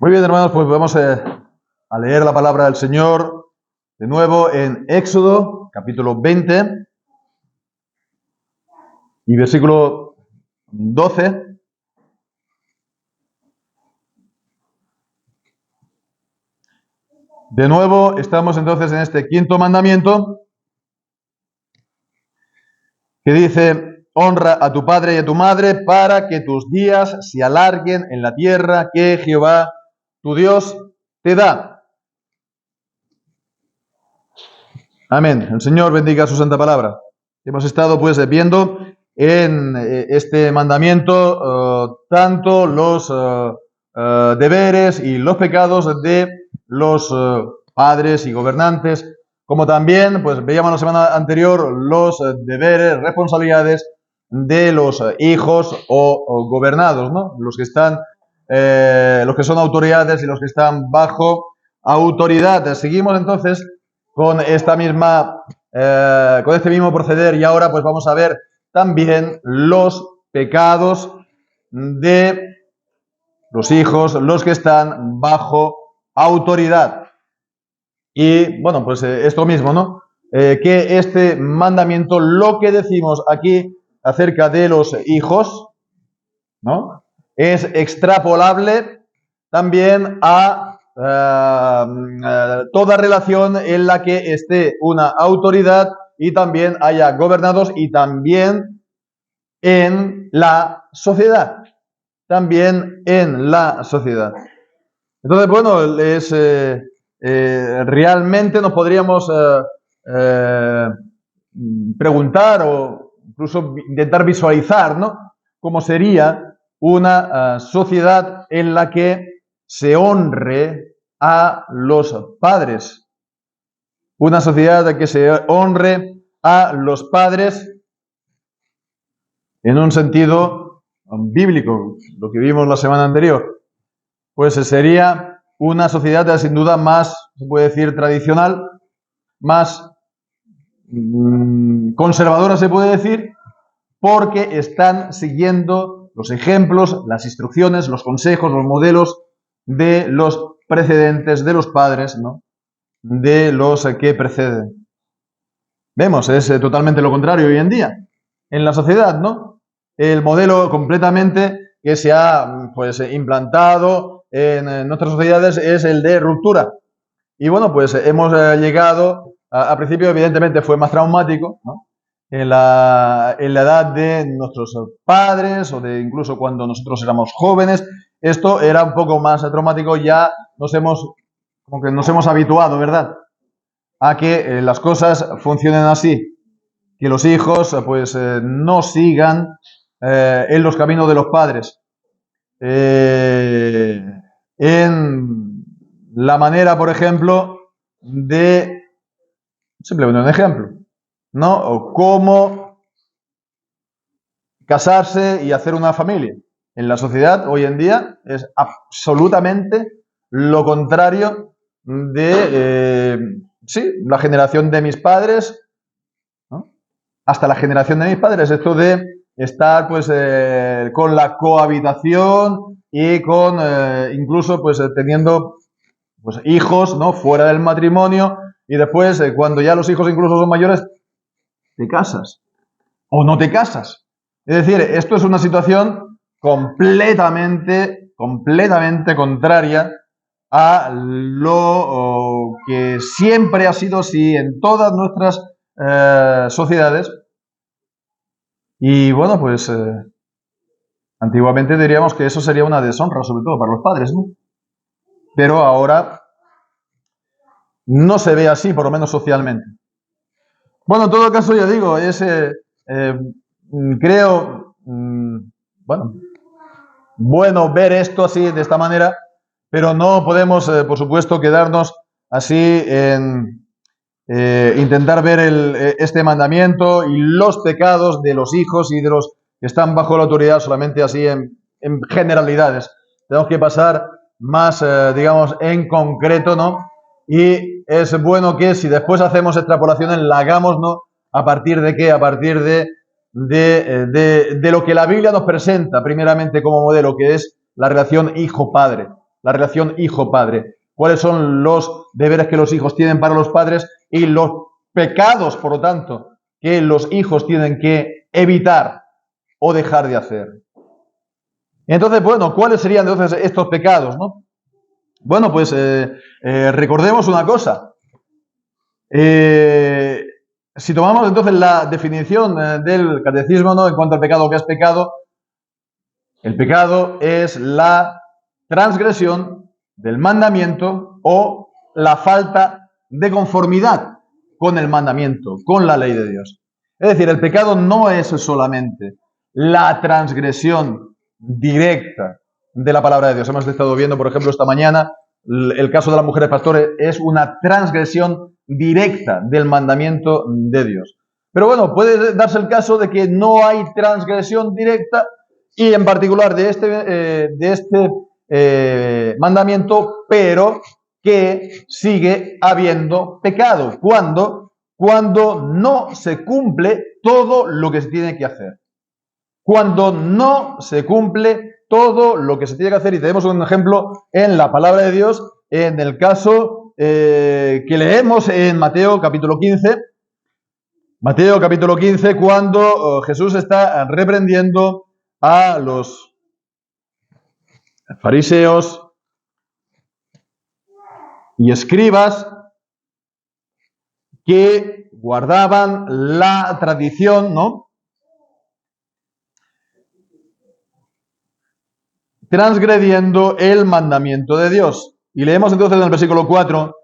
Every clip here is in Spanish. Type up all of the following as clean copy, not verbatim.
Muy bien, hermanos, pues vamos a leer la palabra del Señor de nuevo en Éxodo, capítulo 20 y versículo 12. De nuevo, estamos entonces en este quinto mandamiento que dice: honra a tu padre y a tu madre para que tus días se alarguen en la tierra que Jehová tu Dios te da. Amén. El Señor bendiga su santa palabra. Hemos estado pues viendo en este mandamiento tanto los deberes y los pecados de los padres y gobernantes, como también pues veíamos la semana anterior los deberes, responsabilidades de los hijos o gobernados, ¿no? Los que están, los que son autoridades y los que están bajo autoridad. Seguimos entonces con esta misma, con este mismo proceder, y ahora pues vamos a ver también los pecados de los hijos, los que están bajo autoridad. Y bueno, pues esto mismo, ¿no? Que este mandamiento, lo que decimos aquí acerca de los hijos, ¿no? Es extrapolable también a toda relación en la que esté una autoridad y también haya gobernados, y también en la sociedad. También en la sociedad. Entonces, bueno, es realmente nos podríamos preguntar o incluso intentar visualizar, ¿no? Cómo sería una sociedad en la que se honre a los padres. Una sociedad en que se honre a los padres en un sentido bíblico, lo que vimos la semana anterior. Pues sería una sociedad sin duda más, se puede decir, tradicional, más conservadora, se puede decir, porque están siguiendo los ejemplos, las instrucciones, los consejos, los modelos de los precedentes, de los padres, ¿no? De los que preceden. Vemos, es totalmente lo contrario hoy en día en la sociedad, ¿no? El modelo completamente que se ha pues implantado en nuestras sociedades es el de ruptura. Y bueno, pues hemos llegado, al principio evidentemente fue más traumático, ¿no? En la edad de nuestros padres o de incluso cuando nosotros éramos jóvenes, esto era un poco más traumático. Ya nos hemos habituado, ¿verdad?, a que las cosas funcionen así, que los hijos pues no sigan en los caminos de los padres, en la manera, por ejemplo, de, simplemente un ejemplo, ¿no? O cómo casarse y hacer una familia. En la sociedad hoy en día es absolutamente lo contrario de la generación de mis padres, ¿no? Hasta la generación de mis padres, esto de estar pues con la cohabitación y con incluso pues teniendo pues hijos, ¿no?, fuera del matrimonio, y después cuando ya los hijos incluso son mayores, te casas o no te casas. Es decir, esto es una situación completamente contraria a lo que siempre ha sido así en todas nuestras sociedades. Y bueno, pues antiguamente diríamos que eso sería una deshonra, sobre todo para los padres, ¿no? Pero ahora no se ve así, por lo menos socialmente. Bueno, en todo caso, ya digo, es creo bueno ver esto así, de esta manera, pero no podemos, por supuesto, quedarnos así en intentar ver este mandamiento y los pecados de los hijos y de los que están bajo la autoridad solamente así en generalidades. Tenemos que pasar más, digamos, en concreto, ¿no? Y es bueno que si después hacemos extrapolaciones, la hagamos, ¿no? ¿A partir de qué? A partir de lo que la Biblia nos presenta primeramente como modelo, que es la relación hijo-padre. la relación hijo-padre, cuáles son los deberes que los hijos tienen para los padres y los pecados, por lo tanto, que los hijos tienen que evitar o dejar de hacer. Entonces, bueno, ¿cuáles serían entonces estos pecados, no? Bueno, pues recordemos una cosa. Si tomamos entonces la definición del catecismo, ¿no?, en cuanto al pecado, ¿qué es pecado? El pecado es la transgresión del mandamiento o la falta de conformidad con el mandamiento, con la ley de Dios. Es decir, el pecado no es solamente la transgresión directa de la palabra de Dios. Hemos estado viendo, por ejemplo, esta mañana, el caso de las mujeres pastores es una transgresión directa del mandamiento de Dios. Pero bueno, puede darse el caso de que no hay transgresión directa y en particular de este mandamiento, pero que sigue habiendo pecado cuando no se cumple todo lo que se tiene que hacer. Cuando no se cumple todo lo que se tiene que hacer, y tenemos un ejemplo en la palabra de Dios, en el caso que leemos en Mateo capítulo 15. Mateo capítulo 15, cuando Jesús está reprendiendo a los fariseos y escribas que guardaban la tradición, ¿no?, transgrediendo el mandamiento de Dios. Y leemos entonces en el versículo 4,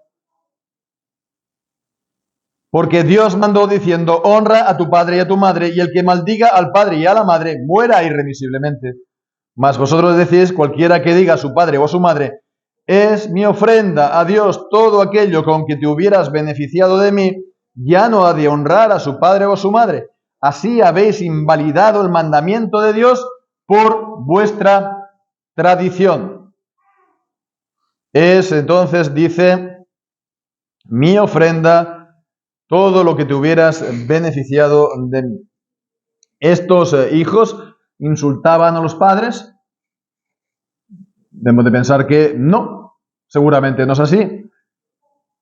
porque Dios mandó diciendo, honra a tu padre y a tu madre, y el que maldiga al padre y a la madre muera irremisiblemente. Mas vosotros decís, cualquiera que diga a su padre o a su madre, es mi ofrenda a Dios todo aquello con que te hubieras beneficiado de mí, ya no ha de honrar a su padre o a su madre. Así habéis invalidado el mandamiento de Dios por vuestra tradición. Es entonces, dice, mi ofrenda, todo lo que te hubieras beneficiado de mí. Estos hijos insultaban a los padres. Debemos de pensar que no, seguramente no es así.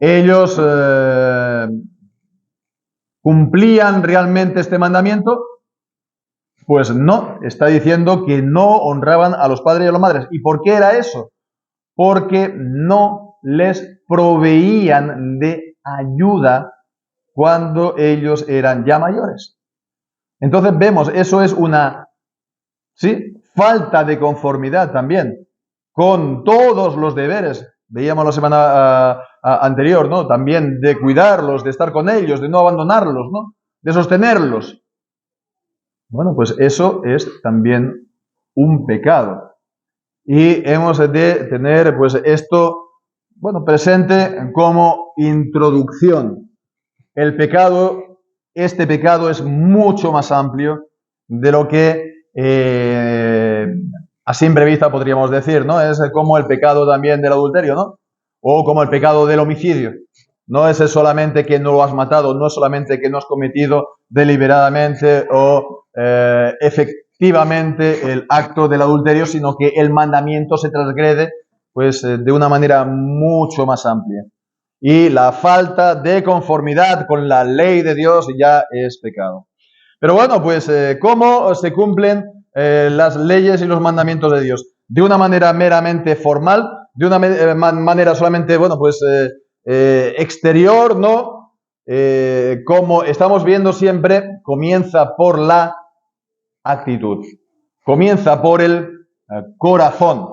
Ellos ¿cumplían realmente este mandamiento? Pues no, está diciendo que no honraban a los padres y a las madres. ¿Y por qué era eso? Porque no les proveían de ayuda cuando ellos eran ya mayores. Entonces vemos, eso es una falta de conformidad también con todos los deberes. Veíamos la semana anterior, ¿no?, también de cuidarlos, de estar con ellos, de no abandonarlos, ¿no?, de sostenerlos. Bueno, pues eso es también un pecado. Y hemos de tener pues esto, bueno, presente como introducción. El pecado, este pecado es mucho más amplio de lo que a simple vista podríamos decir, ¿no? Es como el pecado también del adulterio, ¿no? O como el pecado del homicidio. No es solamente que no lo has matado, no es solamente que no has cometido deliberadamente o efectivamente el acto del adulterio, sino que el mandamiento se transgrede pues de una manera mucho más amplia. Y la falta de conformidad con la ley de Dios ya es pecado. Pero bueno, pues ¿cómo se cumplen las leyes y los mandamientos de Dios? De una manera meramente formal, de una manera solamente, bueno, pues exterior, ¿no? Como estamos viendo siempre, comienza por la actitud. Comienza por el corazón.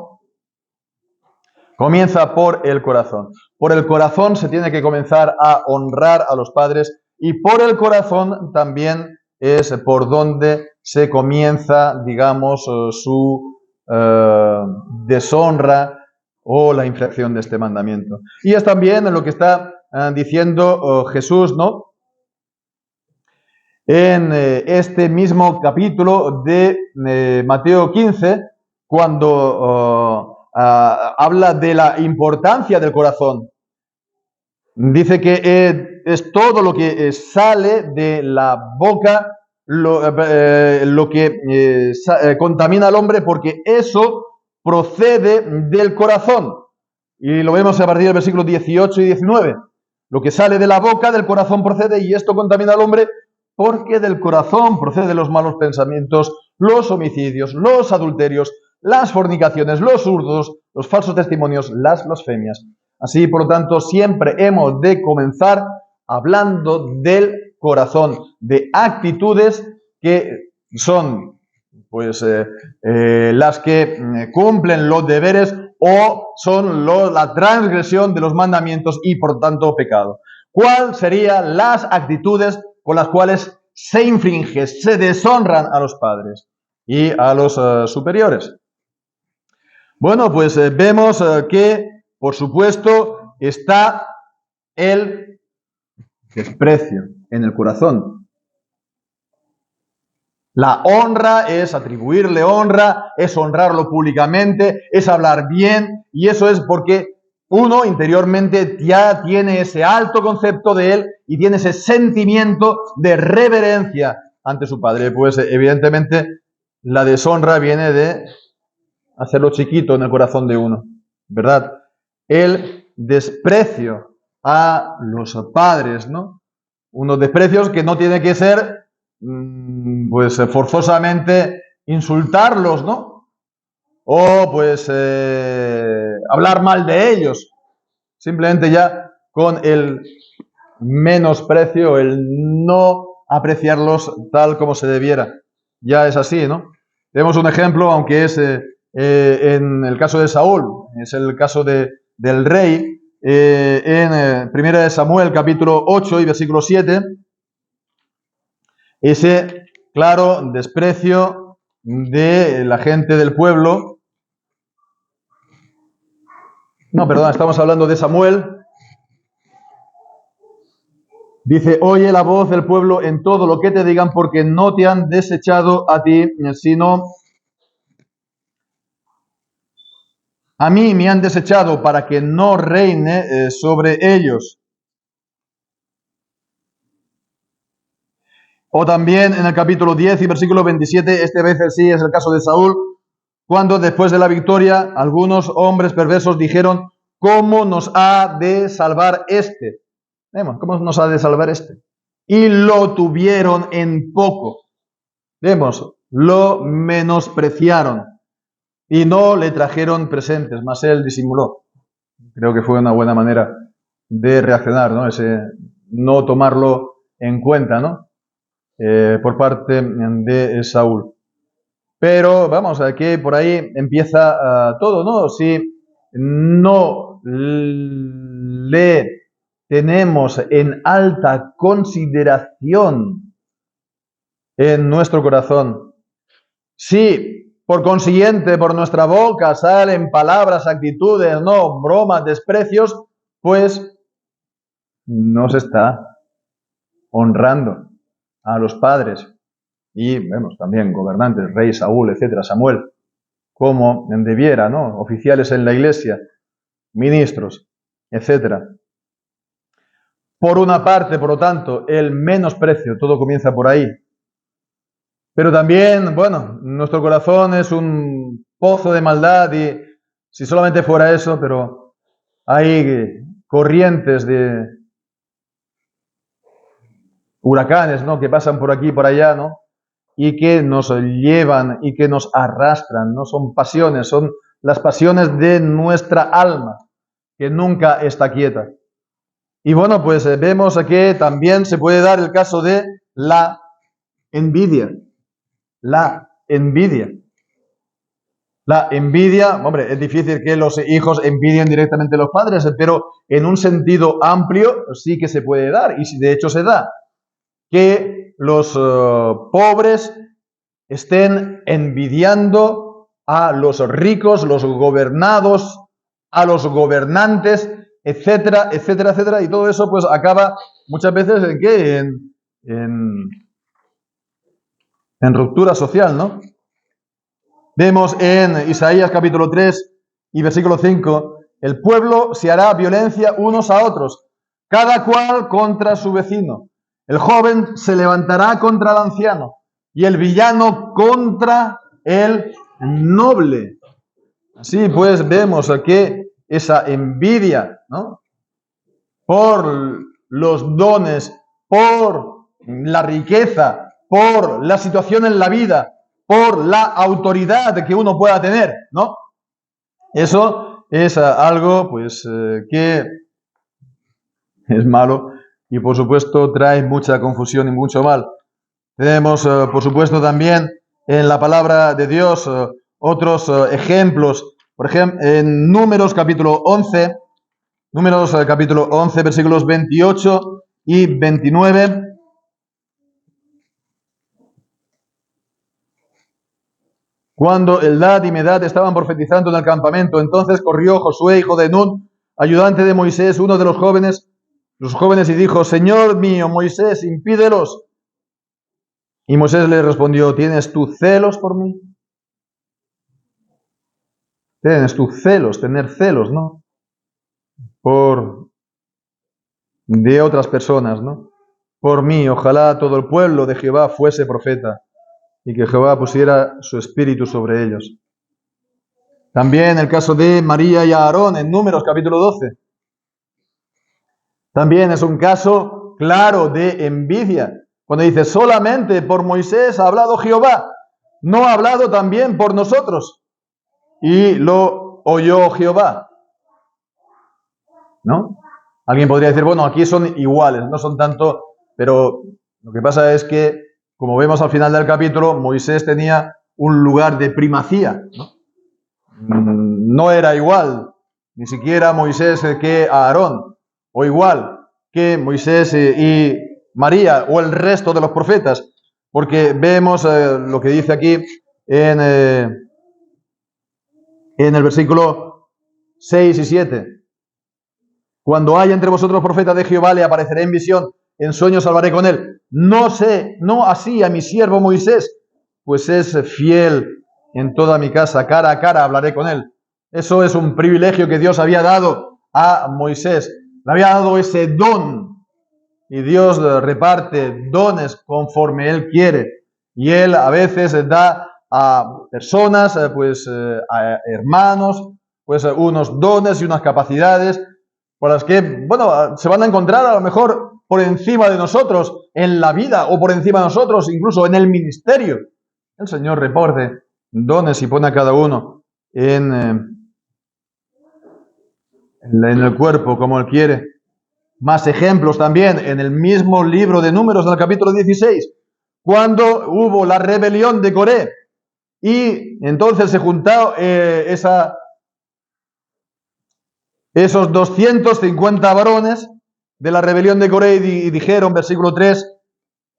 Comienza por el corazón. Por el corazón se tiene que comenzar a honrar a los padres y por el corazón también es por donde se comienza, digamos, su deshonra o la infracción de este mandamiento. Y es también lo que está diciendo Jesús, ¿no?, en este mismo capítulo de Mateo 15, cuando habla de la importancia del corazón. Dice que es todo lo que sale de la boca lo que contamina al hombre, porque eso procede del corazón. Y lo vemos a partir del versículo 18 y 19. Lo que sale de la boca, del corazón procede, y esto contamina al hombre, porque del corazón proceden los malos pensamientos, los homicidios, los adulterios, las fornicaciones, los hurtos, los falsos testimonios, las blasfemias. Así, por lo tanto, siempre hemos de comenzar hablando del corazón, de actitudes que son pues las que cumplen los deberes o son la transgresión de los mandamientos y por tanto pecado. ¿Cuáles serían las actitudes con las cuales se infringe, se deshonran a los padres y a los superiores? Bueno, pues vemos que, por supuesto, está el desprecio en el corazón. La honra es atribuirle honra, es honrarlo públicamente, es hablar bien, y eso es porque uno interiormente ya tiene ese alto concepto de él y tiene ese sentimiento de reverencia ante su padre. Pues evidentemente la deshonra viene de hacerlo chiquito en el corazón de uno, ¿verdad? El desprecio a los padres, ¿no? Unos desprecios que no tiene que ser pues forzosamente insultarlos, ¿no? O pues hablar mal de ellos. Simplemente ya con el menosprecio, el no apreciarlos tal como se debiera. Ya es así, ¿no? Tenemos un ejemplo, aunque es en el caso de Saúl, es el caso del rey, en 1 Samuel capítulo 8 y versículo 7, ese claro desprecio de la gente del pueblo. No, perdón, estamos hablando de Samuel. Dice, oye la voz del pueblo en todo lo que te digan, porque no te han desechado a ti, sino a mí me han desechado para que no reine sobre ellos. O también en el capítulo 10 y versículo 27, este vez sí es el caso de Saúl, cuando después de la victoria algunos hombres perversos dijeron, ¿cómo nos ha de salvar este? Vemos, ¿cómo nos ha de salvar este? Y lo tuvieron en poco. Vemos, lo menospreciaron y no le trajeron presentes, mas él disimuló. Creo que fue una buena manera de reaccionar, ¿no? Ese no tomarlo en cuenta, ¿no? Por parte de Saúl. Pero vamos, aquí por ahí empieza todo, ¿no? Si no le tenemos en alta consideración en nuestro corazón, si por consiguiente por nuestra boca salen palabras, actitudes, no, bromas, desprecios, pues no se está honrando a los padres y vemos también gobernantes, rey Saúl, etcétera, Samuel, como debiera, ¿no? Oficiales en la iglesia, ministros, etcétera. Por una parte, por lo tanto, el menosprecio, todo comienza por ahí. Pero también, bueno, nuestro corazón es un pozo de maldad y si solamente fuera eso, pero hay corrientes de huracanes, ¿no? Que pasan por aquí y por allá, ¿no? Y que nos llevan y que nos arrastran, ¿no? Son pasiones, son las pasiones de nuestra alma, que nunca está quieta. Y bueno, pues vemos que también se puede dar el caso de la envidia. La envidia. La envidia, hombre, es difícil que los hijos envidien directamente a los padres, pero en un sentido amplio sí que se puede dar, y de hecho se da. Que los pobres estén envidiando a los ricos, los gobernados, a los gobernantes, etcétera, etcétera, etcétera, y todo eso pues acaba muchas veces en ¿qué? En ruptura social, ¿no? Vemos en Isaías capítulo 3 y versículo 5, el pueblo se hará violencia unos a otros, cada cual contra su vecino. El joven se levantará contra el anciano y el villano contra el noble. Así pues vemos que esa envidia, ¿no?, por los dones, por la riqueza, por la situación en la vida, por la autoridad que uno pueda tener, ¿no? Eso es algo, pues, que es malo y, por supuesto, trae mucha confusión y mucho mal. Tenemos, por supuesto, también en la palabra de Dios otros ejemplos. Por ejemplo, en Números capítulo 11, versículos 28 y 29. Cuando Eldad y Medad estaban profetizando en el campamento, entonces corrió Josué, hijo de Nun, ayudante de Moisés, uno de los jóvenes, y dijo: Señor mío, Moisés, impídelos. Y Moisés le respondió: ¿tienes tú celos por mí? Tienes tú celos, tener celos, ¿no?, de otras personas, ¿no? Por mí, ojalá todo el pueblo de Jehová fuese profeta y que Jehová pusiera su espíritu sobre ellos. También el caso de María y Aarón en Números capítulo 12. También es un caso claro de envidia. Cuando dice: solamente por Moisés ha hablado Jehová, ¿no ha hablado también por nosotros? Y lo oyó Jehová, ¿no? Alguien podría decir: bueno, aquí son iguales, no son tanto, pero lo que pasa es que, como vemos al final del capítulo, Moisés tenía un lugar de primacía, ¿no? No era igual, ni siquiera Moisés que Aarón, o igual que Moisés y María, o el resto de los profetas, porque vemos lo que dice aquí en el versículo 6 y 7. Cuando haya entre vosotros profeta de Jehová, le apareceré en visión, en sueños hablaré con él. No así a mi siervo Moisés, pues es fiel en toda mi casa, cara a cara hablaré con él. Eso es un privilegio que Dios había dado a Moisés. Le había dado ese don. Y Dios reparte dones conforme Él quiere. Y Él a veces da a personas, a hermanos, unos dones y unas capacidades por las que, bueno, se van a encontrar a lo mejor por encima de nosotros en la vida o por encima de nosotros incluso en el ministerio. El Señor reparte dones y pone a cada uno en el cuerpo como Él quiere. Más ejemplos también en el mismo libro de Números, en el capítulo 16, cuando hubo la rebelión de Coré y entonces se juntaron esos 250 varones de la rebelión de Coré y dijeron, versículo 3,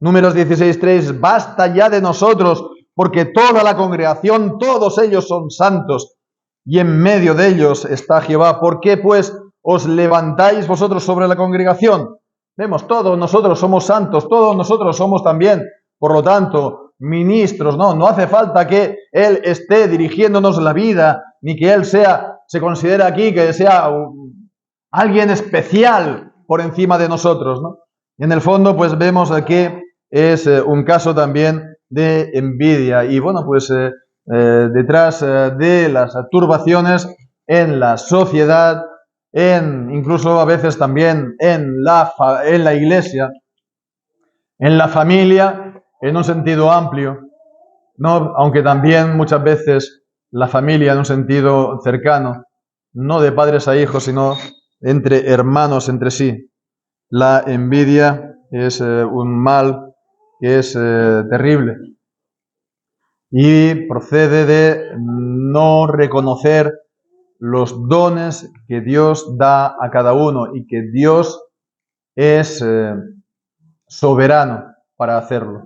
Números 16:3, basta ya de nosotros, porque toda la congregación, todos ellos son santos, y en medio de ellos está Jehová. ¿Por qué pues os levantáis vosotros sobre la congregación? Vemos, todos nosotros somos santos, todos nosotros somos también, por lo tanto, ministros, no hace falta que Él esté dirigiéndonos la vida, ni que Él se considere aquí que sea alguien especial por encima de nosotros, ¿no? Y en el fondo, pues vemos que es un caso también de envidia. Y bueno, pues detrás de las turbaciones en la sociedad, incluso a veces también en la iglesia, en la familia, en un sentido amplio, ¿no? Aunque también muchas veces la familia en un sentido cercano, no de padres a hijos, sino entre hermanos entre sí. La envidia es un mal que es terrible y procede de no reconocer los dones que Dios da a cada uno y que Dios es soberano para hacerlo,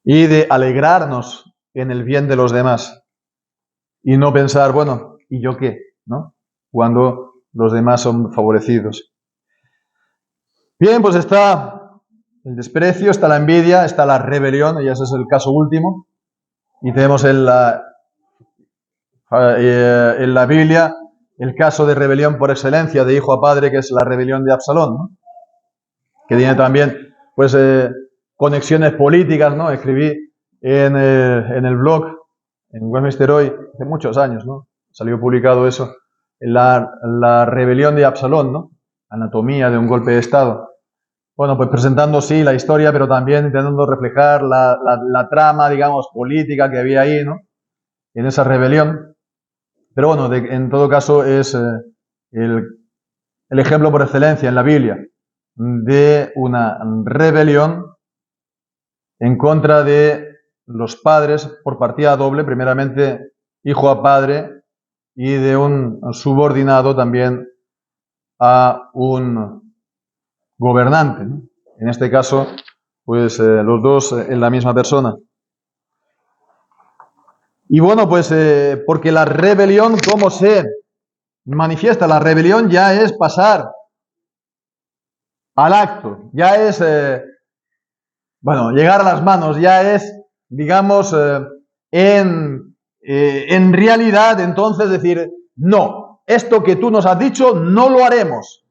y de alegrarnos en el bien de los demás y no pensar, bueno, ¿y yo qué?, ¿no?, cuando los demás son favorecidos. Bien, pues está el desprecio, está la envidia, está la rebelión, y ese es el caso último. Y tenemos en la Biblia el caso de rebelión por excelencia, de hijo a padre, que es la rebelión de Absalón, ¿no?, que tiene también conexiones políticas, ¿no? Escribí en el blog en Westminster hoy, hace muchos años, ¿no? Salió publicado eso, la rebelión de Absalón, ¿no? Anatomía de un golpe de Estado. Bueno, pues presentando, sí, la historia, pero también intentando reflejar la trama, digamos, política que había ahí, ¿no? En esa rebelión. Pero bueno, en todo caso es el ejemplo por excelencia en la Biblia de una rebelión en contra de los padres por partida doble, primeramente hijo a padre, y de un subordinado también a un gobernante, ¿no? En este caso, pues los dos en la misma persona. Y bueno, pues porque la rebelión, ¿cómo se manifiesta? La rebelión ya es pasar al acto, ya es, llegar a las manos, ya es, digamos, en realidad, entonces decir, no, esto que tú nos has dicho no lo haremos.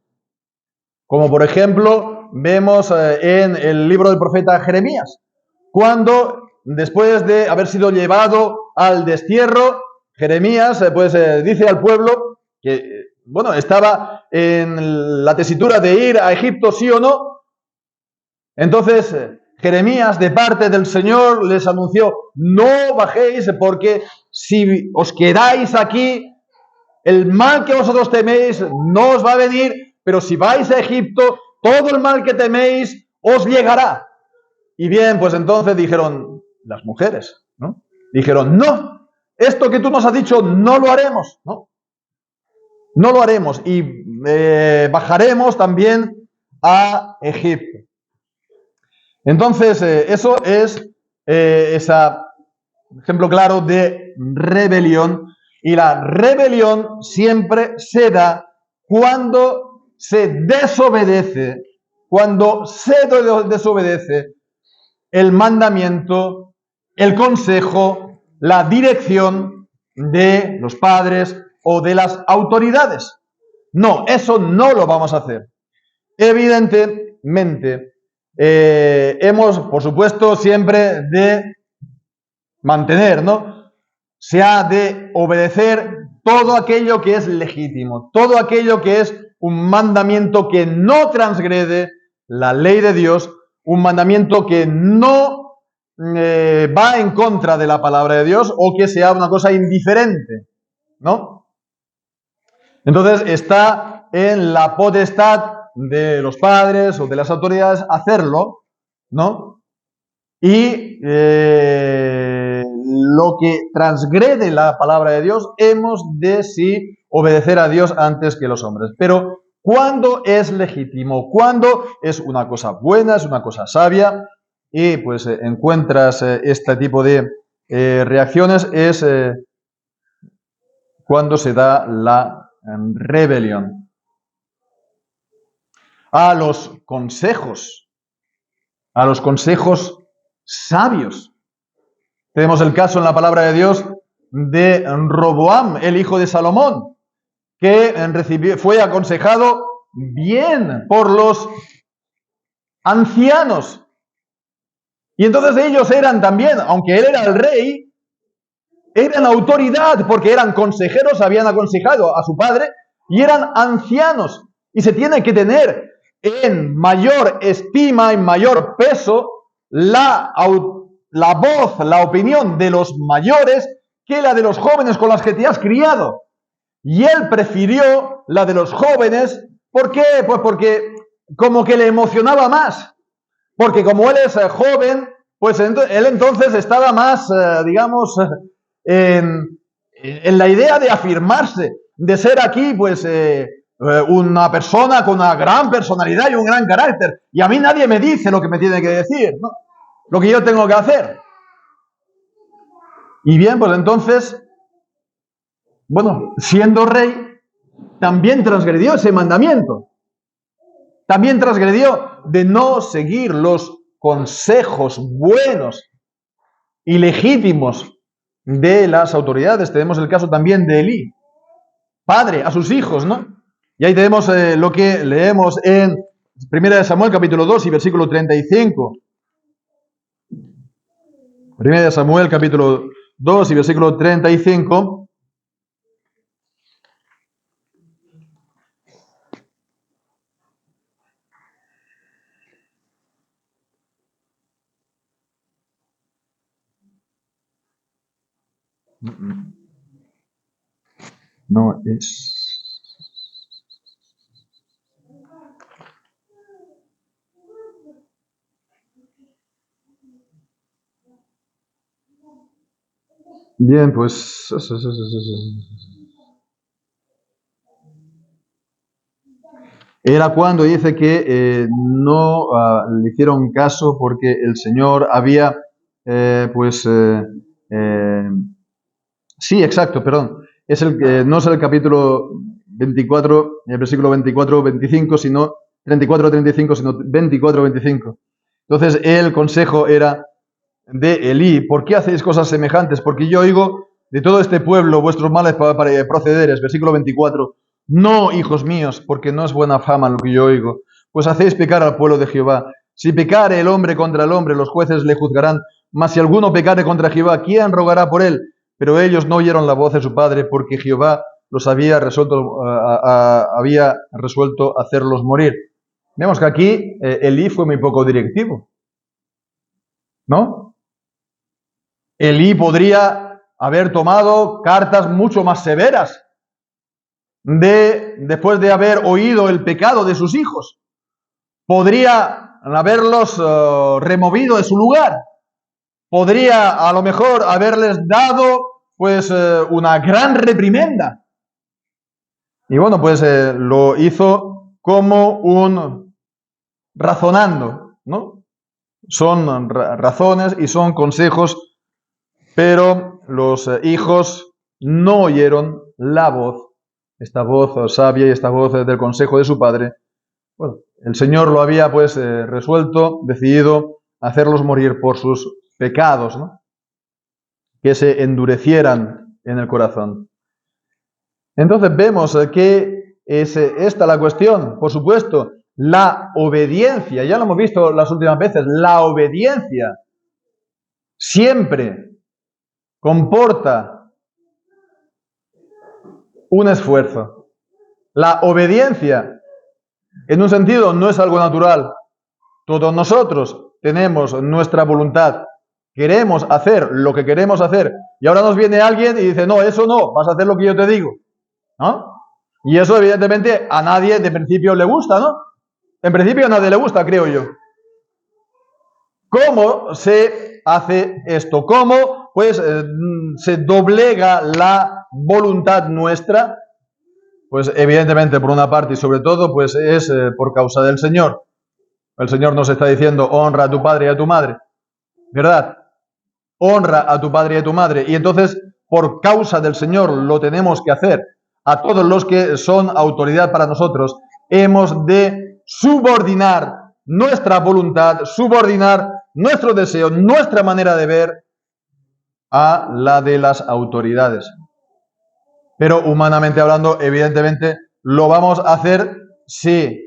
Como por ejemplo, vemos en el libro del profeta Jeremías, cuando después de haber sido llevado al destierro, Jeremías dice al pueblo que, estaba en la tesitura de ir a Egipto, sí o no. Entonces, Jeremías, de parte del Señor, les anunció, no bajéis, porque si os quedáis aquí, el mal que vosotros teméis no os va a venir, pero si vais a Egipto, todo el mal que teméis os llegará. Y bien, pues entonces dijeron las mujeres, ¿no? Dijeron, no, esto que tú nos has dicho no lo haremos, ¿no? No lo haremos y bajaremos también a Egipto. Entonces, eso es ese ejemplo claro de rebelión. Y la rebelión siempre se da cuando se desobedece, el mandamiento, el consejo, la dirección de los padres o de las autoridades. No, eso no lo vamos a hacer. Evidentemente, hemos, por supuesto, siempre de mantener, ¿no? Se ha de obedecer todo aquello que es legítimo, todo aquello que es un mandamiento que no transgrede la ley de Dios, un mandamiento que no va en contra de la palabra de Dios o que sea una cosa indiferente, ¿no? Entonces está en la potestad de los padres o de las autoridades hacerlo, ¿no? Y lo que transgrede la palabra de Dios, hemos de sí obedecer a Dios antes que los hombres. Pero ¿cuándo es legítimo? ¿Cuándo es una cosa buena, es una cosa sabia? Y pues encuentras este tipo de reacciones, es cuando se da la rebelión. A los consejos sabios. Tenemos el caso en la palabra de Dios de Roboam, el hijo de Salomón, que fue aconsejado bien por los ancianos. Y entonces ellos eran también, aunque él era el rey, eran autoridad porque eran consejeros, habían aconsejado a su padre y eran ancianos. Y se tiene que tener en mayor estima, en mayor peso, la voz, la opinión de los mayores que la de los jóvenes con las que te has criado. Y él prefirió la de los jóvenes. ¿Por qué? Pues porque como que le emocionaba más. Porque como él es joven, pues él entonces estaba más, en la idea de afirmarse, de ser aquí, pues, una persona con una gran personalidad y un gran carácter. Y a mí nadie me dice lo que me tiene que decir, ¿no? Lo que yo tengo que hacer. Y bien, pues entonces, siendo rey, también transgredió ese mandamiento. También transgredió de no seguir los consejos buenos y legítimos de las autoridades. Tenemos el caso también de Elí, padre a sus hijos, ¿no? Y ahí tenemos lo que leemos en 1 Samuel capítulo 2 y versículo 35. 1 Samuel capítulo 2 y versículo 35. No es. Bien, pues era cuando dice que no le hicieron caso porque el Señor había, sí, exacto, perdón. Es no es el capítulo 24, el versículo 24-25, sino 34-35, sino 24-25. Entonces el consejo era de Elí: ¿por qué hacéis cosas semejantes? Porque yo oigo de todo este pueblo vuestros males procederes. Versículo 24. No, hijos míos, porque no es buena fama lo que yo oigo, pues hacéis pecar al pueblo de Jehová. Si pecare el hombre contra el hombre, los jueces le juzgarán. Mas si alguno pecare contra Jehová, ¿quién rogará por él? Pero ellos no oyeron la voz de su padre, porque Jehová los había resuelto hacerlos morir. Vemos que aquí Elí fue muy poco directivo, ¿no? Elí podría haber tomado cartas mucho más severas después de haber oído el pecado de sus hijos. Podría haberlos removido de su lugar. Podría a lo mejor haberles dado una gran reprimenda. Y bueno, lo hizo como un razonando, ¿no? Son razones y son consejos, pero los hijos no oyeron la voz, esta voz sabia y esta voz del consejo de su padre. Bueno, el Señor lo había resuelto, decidido hacerlos morir por sus pecados, ¿no? Que se endurecieran en el corazón. Entonces vemos que es esta la cuestión. Por supuesto, la obediencia, ya lo hemos visto las últimas veces, la obediencia siempre comporta un esfuerzo. La obediencia, en un sentido, no es algo natural. Todos nosotros tenemos nuestra voluntad. Queremos hacer lo que queremos hacer. Y ahora nos viene alguien y dice: no, eso no, vas a hacer lo que yo te digo, ¿no? Y eso evidentemente a nadie de principio le gusta, ¿no? En principio a nadie le gusta, creo yo. ¿Cómo se hace esto? ¿Cómo se doblega la voluntad nuestra? Pues evidentemente por una parte y sobre todo es por causa del Señor. El Señor nos está diciendo: honra a tu padre y a tu madre, ¿verdad? Honra a tu padre y a tu madre. Y entonces, por causa del Señor, lo tenemos que hacer. A todos los que son autoridad para nosotros, hemos de subordinar nuestra voluntad, subordinar nuestro deseo, nuestra manera de ver a la de las autoridades. Pero humanamente hablando, evidentemente, lo vamos a hacer si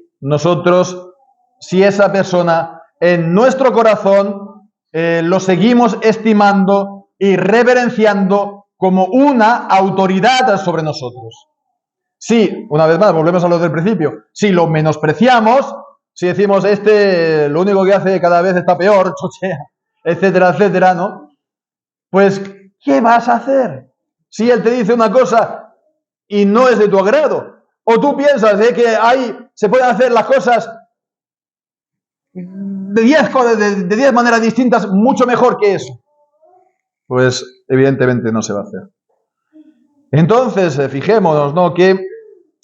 esa persona en nuestro corazón lo seguimos estimando y reverenciando como una autoridad sobre nosotros. Si, una vez más, volvemos a lo del principio, si lo menospreciamos, si decimos: lo único que hace cada vez está peor, chochea, etcétera, etcétera, ¿no? Pues, ¿qué vas a hacer? Si él te dice una cosa y no es de tu agrado, o tú piensas que se pueden hacer las cosas de 10 maneras distintas mucho mejor que eso, pues evidentemente no se va a hacer. Entonces, fijémonos, ¿no?, que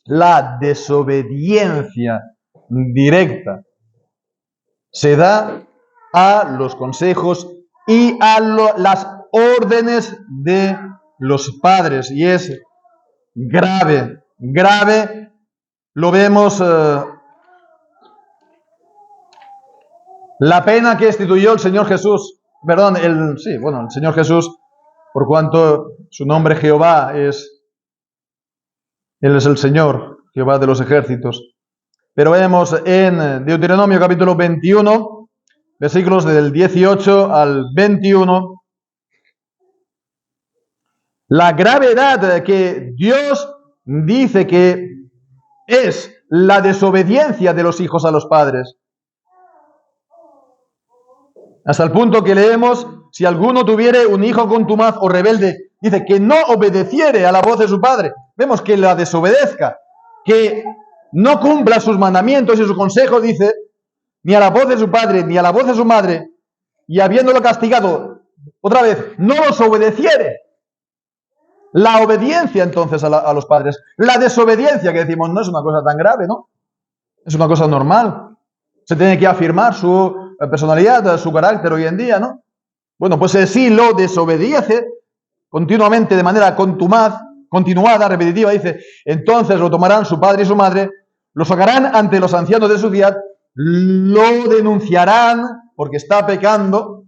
la desobediencia directa se da a los consejos y a las órdenes de los padres, y es grave, grave. Lo vemos, la pena que instituyó el Señor Jesús, el Señor Jesús, por cuanto su nombre Jehová Él es el Señor, Jehová de los ejércitos. Pero vemos en Deuteronomio capítulo 21, versículos del 18 al 21, La gravedad que Dios dice que es la desobediencia de los hijos a los padres. Hasta el punto que leemos, si alguno tuviere un hijo contumaz o rebelde, dice que no obedeciere a la voz de su padre. Vemos que la desobedezca, que no cumpla sus mandamientos y sus consejos, dice, ni a la voz de su padre, ni a la voz de su madre, y habiéndolo castigado, otra vez, no los obedeciere. La obediencia entonces a los padres, la desobediencia que decimos no es una cosa tan grave, ¿no? Es una cosa normal. Se tiene que afirmar su personalidad, su carácter hoy en día, ¿no? Bueno, pues si lo desobedece continuamente de manera contumaz, continuada, repetitiva, dice, entonces lo tomarán su padre y su madre, lo sacarán ante los ancianos de su ciudad, lo denunciarán porque está pecando,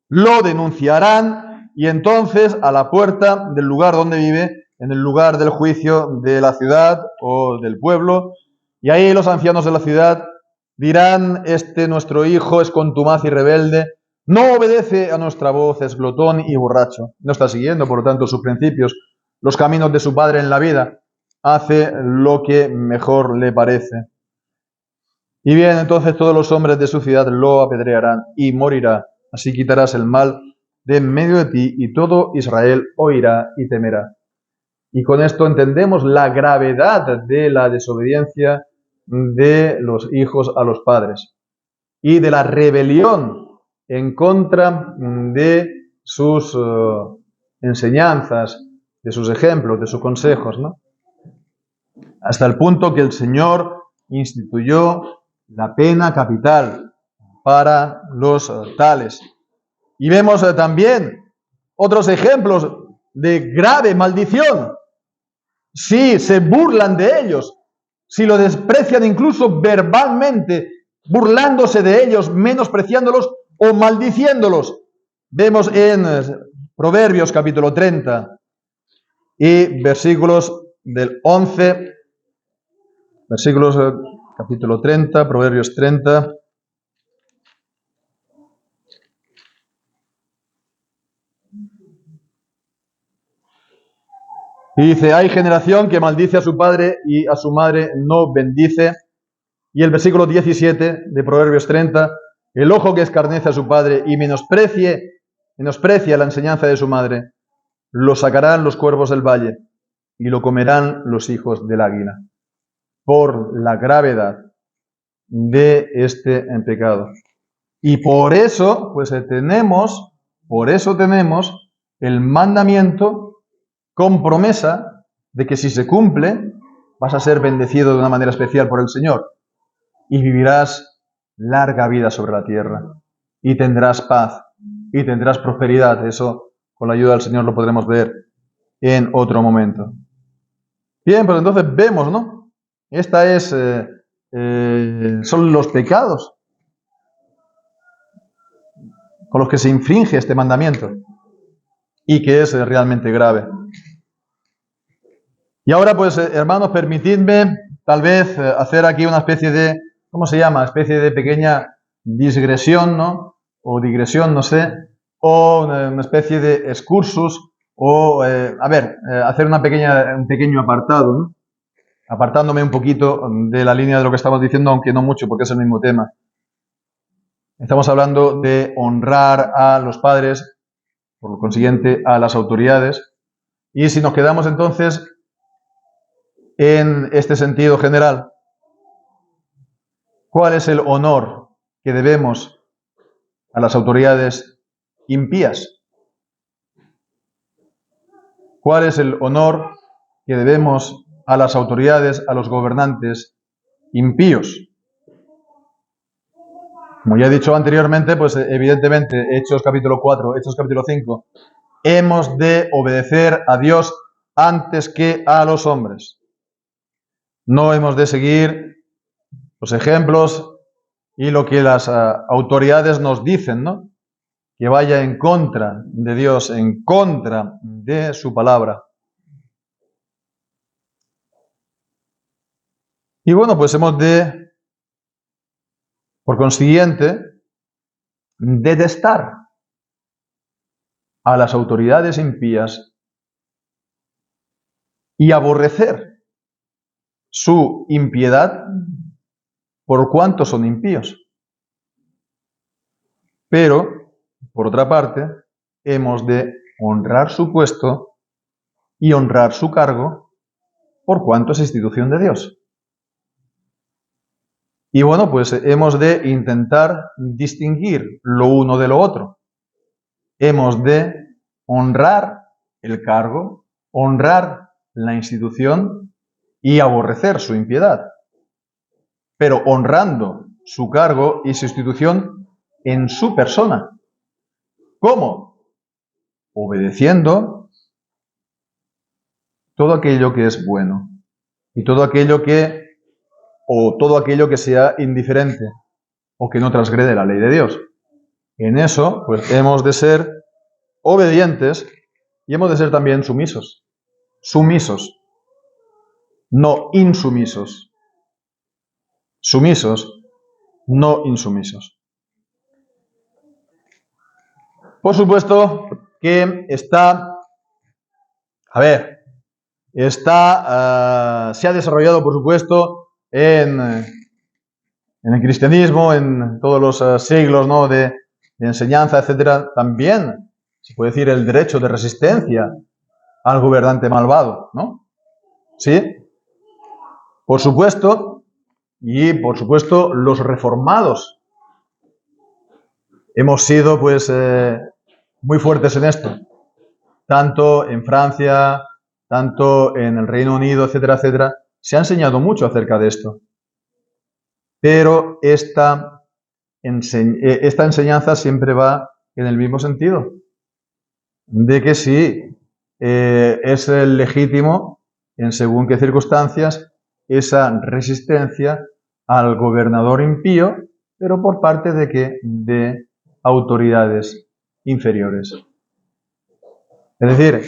lo denunciarán y entonces a la puerta del lugar donde vive, en el lugar del juicio de la ciudad o del pueblo, y ahí los ancianos de la ciudad dirán, nuestro hijo es contumaz y rebelde, no obedece a nuestra voz, es glotón y borracho, no está siguiendo, por lo tanto, sus principios, los caminos de su padre en la vida, hace lo que mejor le parece. Y bien, entonces todos los hombres de su ciudad lo apedrearán y morirá. Así quitarás el mal de en medio de ti y todo Israel oirá y temerá. Y con esto entendemos la gravedad de la desobediencia de los hijos a los padres y de la rebelión en contra de sus enseñanzas, de sus ejemplos, de sus consejos, ¿no? Hasta el punto que el Señor instituyó la pena capital para los tales. Y vemos también otros ejemplos de grave maldición. Si se burlan de ellos, si lo desprecian incluso verbalmente, burlándose de ellos, menospreciándolos o maldiciéndolos. Vemos en Proverbios capítulo 30 y versículos del 11, versículos capítulo 30, Proverbios 30. Y dice, hay generación que maldice a su padre y a su madre no bendice. Y el versículo 17 de Proverbios 30, el ojo que escarnece a su padre y menosprecia la enseñanza de su madre, lo sacarán los cuervos del valle y lo comerán los hijos del águila, por la gravedad de este pecado. Y por eso, pues tenemos el mandamiento con promesa de que si se cumple, vas a ser bendecido de una manera especial por el Señor y vivirás larga vida sobre la tierra y tendrás paz y tendrás prosperidad. Eso, con la ayuda del Señor, lo podremos ver en otro momento. Bien, pues entonces vemos, ¿no? Son los pecados con los que se infringe este mandamiento y que es realmente grave. Y ahora, pues, hermanos, permitidme tal vez hacer aquí una especie de, ¿cómo se llama? Especie de pequeña digresión, ¿no? O digresión, no sé, o una especie de excursus, o, hacer un pequeño apartado, ¿no? Apartándome un poquito de la línea de lo que estamos diciendo, aunque no mucho, porque es el mismo tema. Estamos hablando de honrar a los padres, por lo consiguiente, a las autoridades, y si nos quedamos entonces en este sentido general, ¿cuál es el honor que debemos a las autoridades impías? ¿Cuál es el honor que debemos a las autoridades, a los gobernantes impíos? Como ya he dicho anteriormente, pues evidentemente, Hechos capítulo 4, Hechos capítulo 5, hemos de obedecer a Dios antes que a los hombres. No hemos de seguir los ejemplos y lo que las autoridades nos dicen, ¿no? Que vaya en contra de Dios, en contra de su palabra. Y bueno, pues hemos de, por consiguiente, detestar a las autoridades impías y aborrecer su impiedad por cuanto son impíos. Pero, por otra parte, hemos de honrar su puesto y honrar su cargo por cuanto es institución de Dios. Y bueno, pues hemos de intentar distinguir lo uno de lo otro. Hemos de honrar el cargo, honrar la institución y aborrecer su impiedad. Pero honrando su cargo y su institución en su persona. ¿Cómo? Obedeciendo todo aquello que es bueno y todo aquello que sea indiferente o que no transgrede la ley de Dios. En eso, pues hemos de ser obedientes y hemos de ser también sumisos. Sumisos, no insumisos. Sumisos, no insumisos. Por supuesto que se ha desarrollado, por supuesto, en el cristianismo, en todos los siglos, ¿no?, de enseñanza, etcétera, también se puede decir el derecho de resistencia al gobernante malvado, ¿no? ¿Sí? Por supuesto, y por supuesto los reformados hemos sido, pues, muy fuertes en esto, tanto en Francia, tanto en el Reino Unido, etcétera, etcétera. Se ha enseñado mucho acerca de esto. Pero esta enseñanza siempre va en el mismo sentido, de que sí, es legítimo, en según qué circunstancias, esa resistencia al gobernador impío, pero por parte de ¿qué? De autoridades inferiores. Es decir,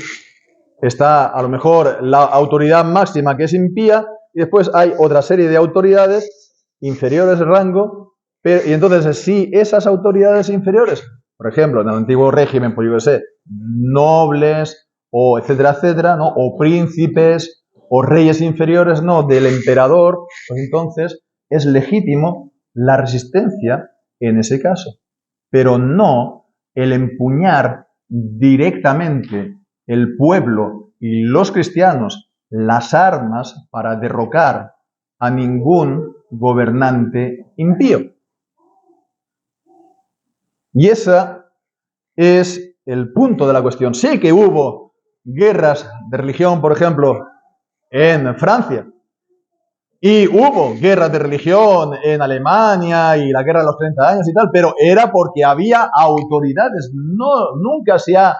está a lo mejor la autoridad máxima, que es impía, y después hay otra serie de autoridades inferiores de rango, y entonces si esas autoridades inferiores, por ejemplo, en el antiguo régimen, pues yo qué sé, nobles, o etcétera, etcétera, ¿no?, o príncipes, o reyes inferiores, ¿no?, del emperador, pues entonces es legítimo la resistencia en ese caso, pero no el empuñar directamente el pueblo y los cristianos las armas para derrocar a ningún gobernante impío. Y ese es el punto de la cuestión. Sí que hubo guerras de religión, por ejemplo, en Francia, y hubo guerras de religión en Alemania y la guerra de los 30 años y tal, pero era porque había autoridades. No, nunca se ha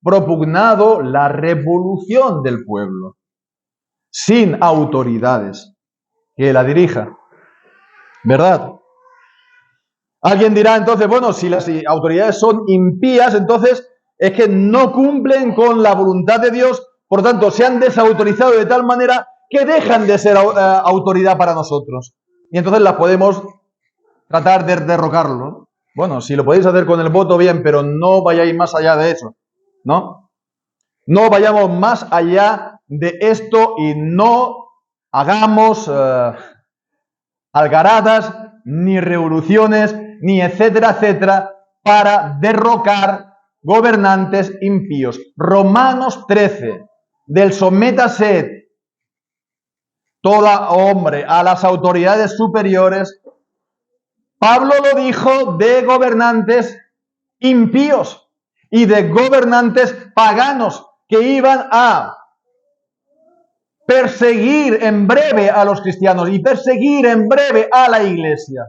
propugnado la revolución del pueblo sin autoridades que la dirija, ¿verdad? Alguien dirá entonces, bueno, si las autoridades son impías, entonces es que no cumplen con la voluntad de Dios, por tanto se han desautorizado de tal manera que dejan de ser autoridad para nosotros. Y entonces las podemos tratar de derrocarlo. Bueno, si lo podéis hacer con el voto, bien, pero no vayáis más allá de eso, ¿no? No vayamos más allá de esto y no hagamos algaradas, ni revoluciones, ni etcétera, etcétera, para derrocar gobernantes impíos. Romanos 13, del sométase todo hombre a las autoridades superiores. Pablo lo dijo de gobernantes impíos y de gobernantes paganos que iban a perseguir en breve a los cristianos y perseguir en breve a la iglesia.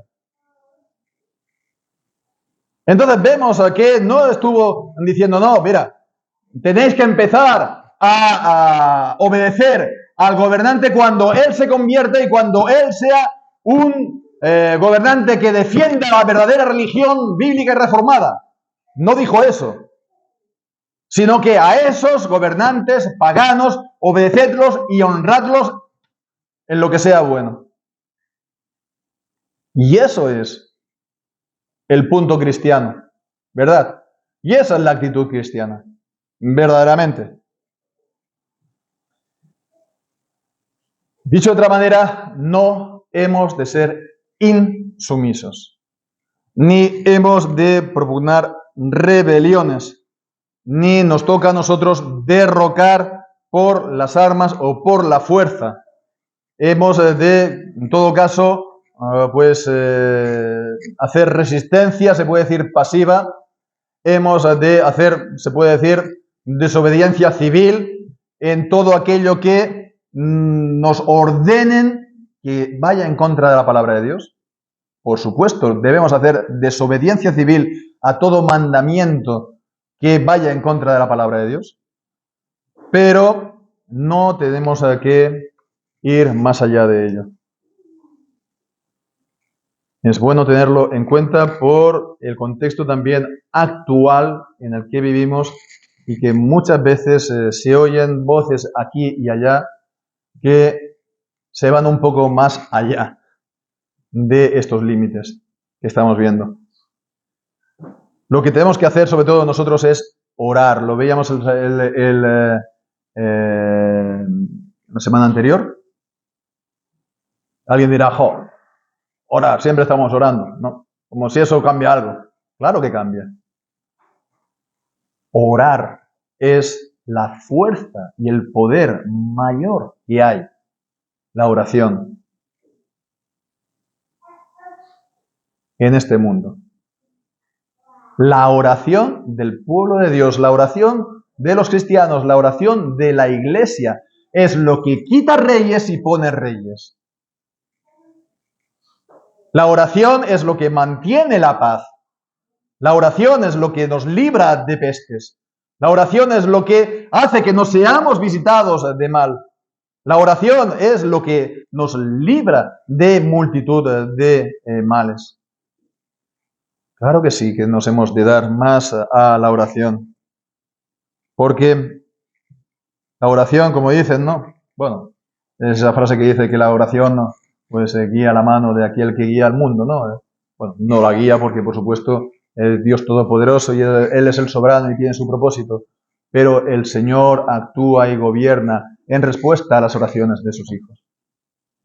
Entonces vemos que no estuvo diciendo, no, mira, tenéis que empezar a obedecer al gobernante cuando él se convierte y cuando él sea un gobernante que defienda la verdadera religión bíblica y reformada. No dijo eso, sino que a esos gobernantes paganos obedecedlos y honradlos en lo que sea bueno. Y eso es el punto cristiano, ¿verdad? Y esa es la actitud cristiana, verdaderamente. Dicho de otra manera, no hemos de ser insumisos, ni hemos de propugnar rebeliones, ni nos toca a nosotros derrocar por las armas o por la fuerza. Hemos de, en todo caso, hacer resistencia, se puede decir pasiva. Hemos de hacer, se puede decir, desobediencia civil en todo aquello que nos ordenen que vaya en contra de la palabra de Dios. Por supuesto, debemos hacer desobediencia civil a todo mandamiento que vaya en contra de la palabra de Dios, pero no tenemos que ir más allá de ello. Es bueno tenerlo en cuenta por el contexto también actual en el que vivimos y que muchas veces se oyen voces aquí y allá que se van un poco más allá de estos límites que estamos viendo. Lo que tenemos que hacer sobre todo nosotros es orar. Lo veíamos la semana anterior. Alguien dirá, orar, siempre estamos orando, ¿no? Como si eso cambia algo. Claro que cambia. Orar es la fuerza y el poder mayor que hay, la oración, en este mundo. La oración del pueblo de Dios, la oración de los cristianos, la oración de la iglesia, es lo que quita reyes y pone reyes. La oración es lo que mantiene la paz. La oración es lo que nos libra de pestes. La oración es lo que hace que no seamos visitados de mal. La oración es lo que nos libra de multitud de males. Claro que sí, que nos hemos de dar más a la oración. Porque la oración, como dicen, ¿no? Bueno, es esa frase que dice que la oración pues guía la mano de aquel que guía al mundo, ¿no? Bueno, no la guía porque, por supuesto, es Dios Todopoderoso y Él es el soberano y tiene su propósito. Pero el Señor actúa y gobierna en respuesta a las oraciones de sus hijos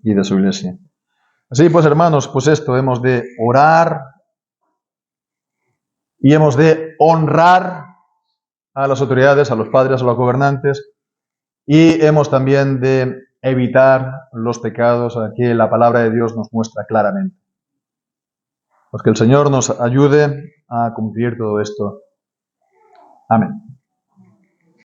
y de su iglesia. Así pues, hermanos, pues esto, hemos de orar y hemos de honrar a las autoridades, a los padres, a los gobernantes, y hemos también de evitar los pecados que la palabra de Dios nos muestra claramente. Pues que el Señor nos ayude a cumplir todo esto. Amén.